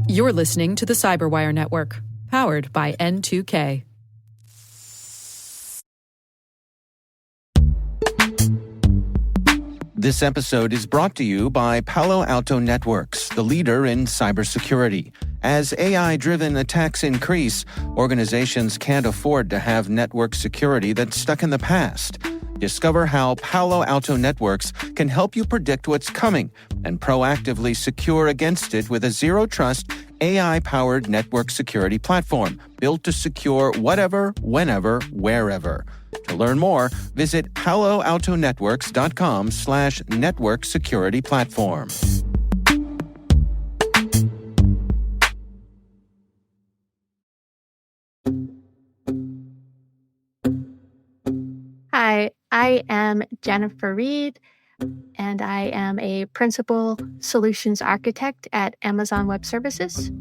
You're listening to the Cyberwire Network, powered by N2K. This episode is brought to you by Palo Alto Networks, the leader in cybersecurity. As AI-driven attacks increase, organizations can't afford to have network security that's stuck in the past. Discover how Palo Alto Networks can help you predict what's coming and proactively secure against it with a zero-trust, AI-powered network security platform built to secure whatever, whenever, wherever. To learn more, visit paloaltonetworks.com/network security platform. Hi, I am Jennifer Reed, and I am a Principal Solutions Architect at Amazon Web Services.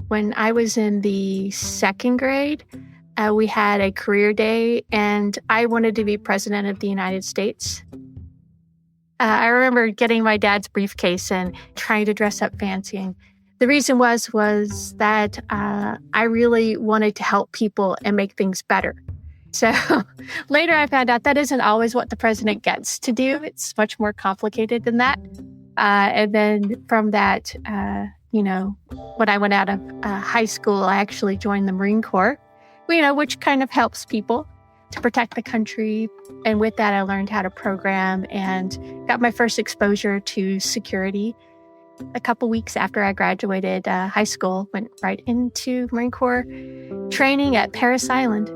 When I was in the second grade, we had a career day, and I wanted to be president of the United States. I remember getting my dad's briefcase and trying to dress up fancy. And the reason was that I really wanted to help people and make things better. So later I found out that isn't always what the president gets to do. It's much more complicated than that. And then from that, when I went out of high school, I actually joined the Marine Corps, which kind of helps people to protect the country. And with that, I learned how to program and got my first exposure to security. A couple weeks after I graduated high school, went right into Marine Corps training at Parris Island.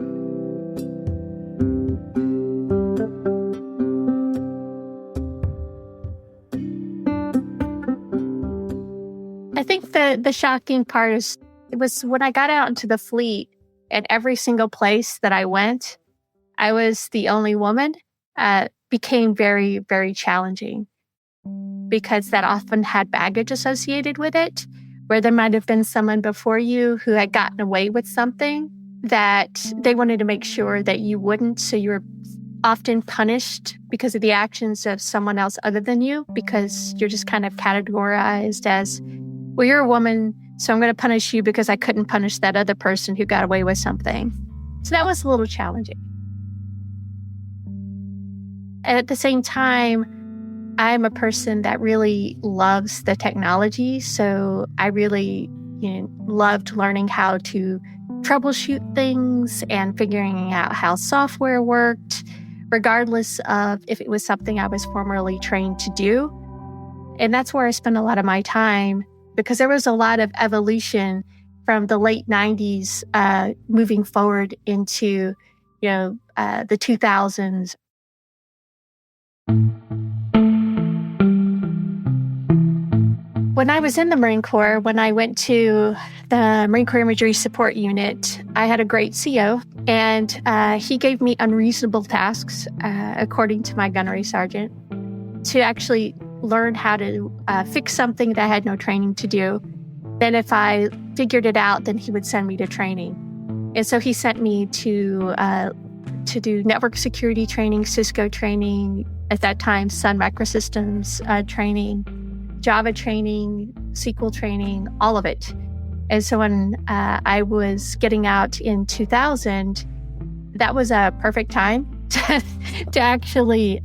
I think the shocking part was when I got out into the fleet, and every single place that I went, I was the only woman, became very, very challenging because that often had baggage associated with it, where there might have been someone before you who had gotten away with something that they wanted to make sure that you wouldn't. So you were often punished because of the actions of someone else other than you, because you're just kind of categorized as, well, you're a woman, so I'm going to punish you because I couldn't punish that other person who got away with something. So that was a little challenging. At the same time, I'm a person that really loves the technology, so I really loved learning how to troubleshoot things and figuring out how software worked, regardless of if it was something I was formerly trained to do. And that's where I spent a lot of my time, because there was a lot of evolution from the late 90s moving forward into the 2000s. When I was in the Marine Corps, when I went to the Marine Corps Imagery Support Unit, I had a great CO, and he gave me unreasonable tasks, according to my gunnery sergeant, to actually learn how to fix something that I had no training to do. Then if I figured it out, then he would send me to training. And so he sent me to do network security training, Cisco training, at that time, Sun Microsystems training, Java training, SQL training, all of it. And so when I was getting out in 2000, that was a perfect time to actually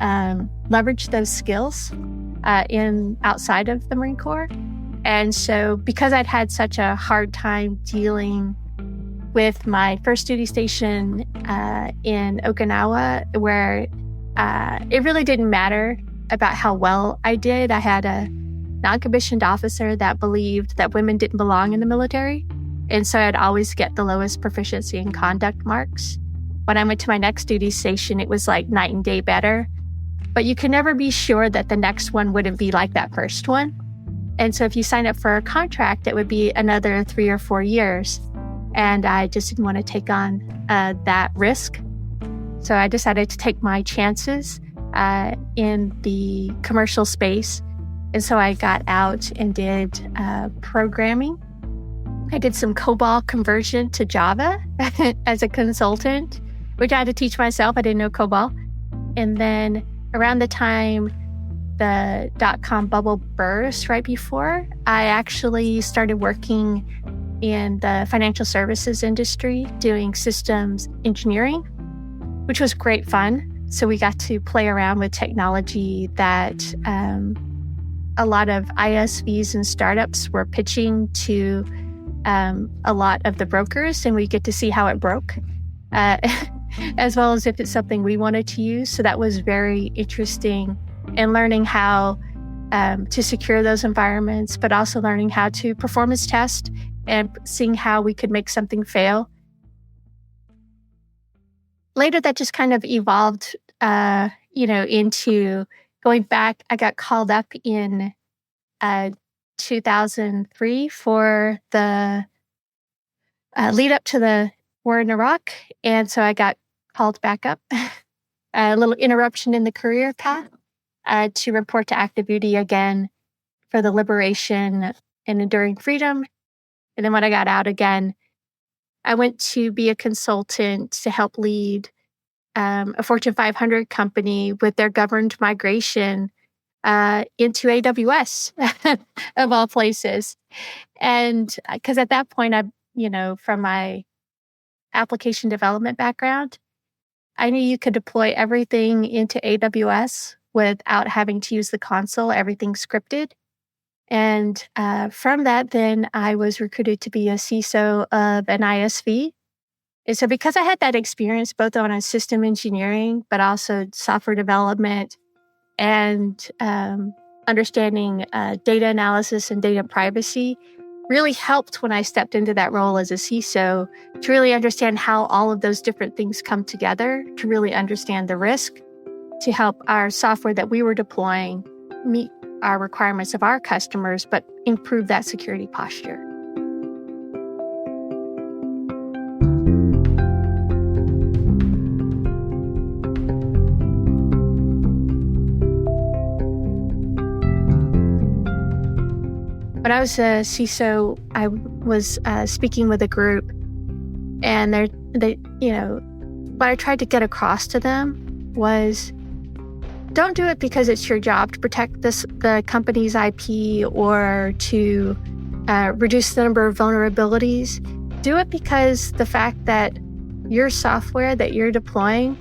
leverage those skills outside of the Marine Corps. And so because I'd had such a hard time dealing with my first duty station in Okinawa, where it really didn't matter about how well I did. I had a non-commissioned officer that believed that women didn't belong in the military. And so I'd always get the lowest proficiency in conduct marks. When I went to my next duty station, it was like night and day better. But you can never be sure that the next one wouldn't be like that first one. And so if you sign up for a contract, it would be another 3 or 4 years. And I just didn't want to take on that risk. So I decided to take my chances in the commercial space. And so I got out and did programming. I did some COBOL conversion to Java as a consultant, which I had to teach myself. I didn't know COBOL. And then around the time the dot-com bubble burst right before, I actually started working in the financial services industry doing systems engineering, which was great fun. So we got to play around with technology that a lot of ISVs and startups were pitching to a lot of the brokers, and we get to see how it broke, as well as if it's something we wanted to use. So that was very interesting, and learning how to secure those environments, but also learning how to performance test and seeing how we could make something fail. Later, that just kind of evolved, into going back. I got called up in 2003 for the lead up to the war in Iraq. And so I got called back up, a little interruption in the career path, to report to active duty again for the liberation and enduring freedom. And then when I got out again, I went to be a consultant to help lead a Fortune 500 company with their governed migration into AWS, of all places. And because at that point, from my application development background, I knew you could deploy everything into AWS without having to use the console, everything scripted. And from that, then I was recruited to be a CISO of an ISV. And so because I had that experience both on a system engineering, but also software development and understanding data analysis and data privacy, really helped when I stepped into that role as a CISO to really understand how all of those different things come together, to really understand the risk, to help our software that we were deploying meet our requirements of our customers, but improve that security posture. When I was a CISO, I was speaking with a group, and what I tried to get across to them was, don't do it because it's your job to protect the company's IP or to reduce the number of vulnerabilities. Do it because the fact that your software that you're deploying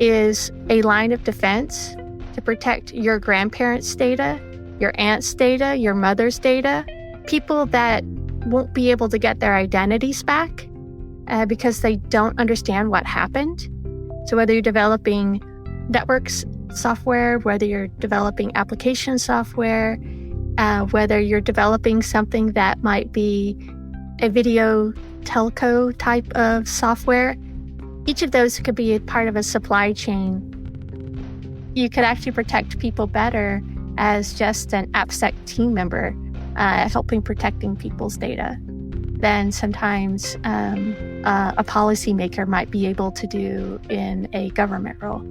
is a line of defense to protect your grandparents' data, your aunt's data, your mother's data, people that won't be able to get their identities back because they don't understand what happened. So whether you're developing networks software, whether you're developing application software, whether you're developing something that might be a video telco type of software, each of those could be a part of a supply chain. You could actually protect people better as just an AppSec team member, helping protecting people's data than sometimes a policymaker might be able to do in a government role.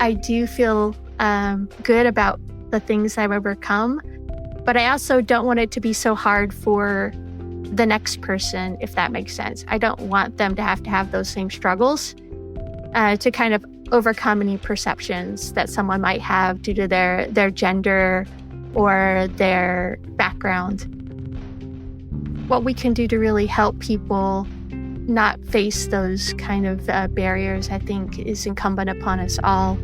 I do feel good about the things I've overcome, but I also don't want it to be so hard for the next person, if that makes sense. I don't want them to have those same struggles to kind of overcome any perceptions that someone might have due to their gender or their background. What we can do to really help people not face those kind of barriers, I think, is incumbent upon us all.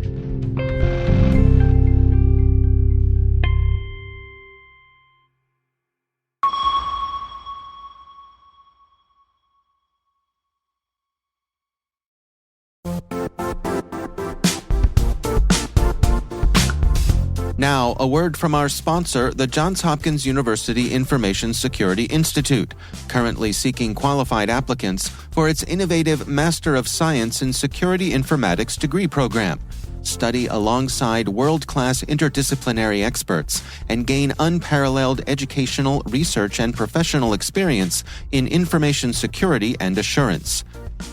Now, a word from our sponsor, the Johns Hopkins University Information Security Institute, currently seeking qualified applicants for its innovative Master of Science in Security Informatics degree program. Study alongside world-class interdisciplinary experts and gain unparalleled educational, research, and professional experience in information security and assurance.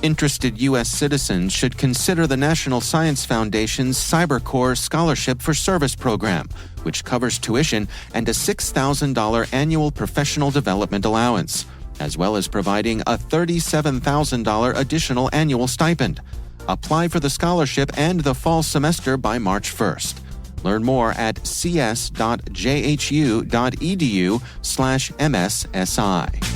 Interested U.S. citizens should consider the National Science Foundation's CyberCore Scholarship for Service program, which covers tuition and a $6,000 annual professional development allowance. as well as providing a $37,000 additional annual stipend. Apply for the scholarship and the fall semester by March 1st. Learn more at cs.jhu.edu/MSSI.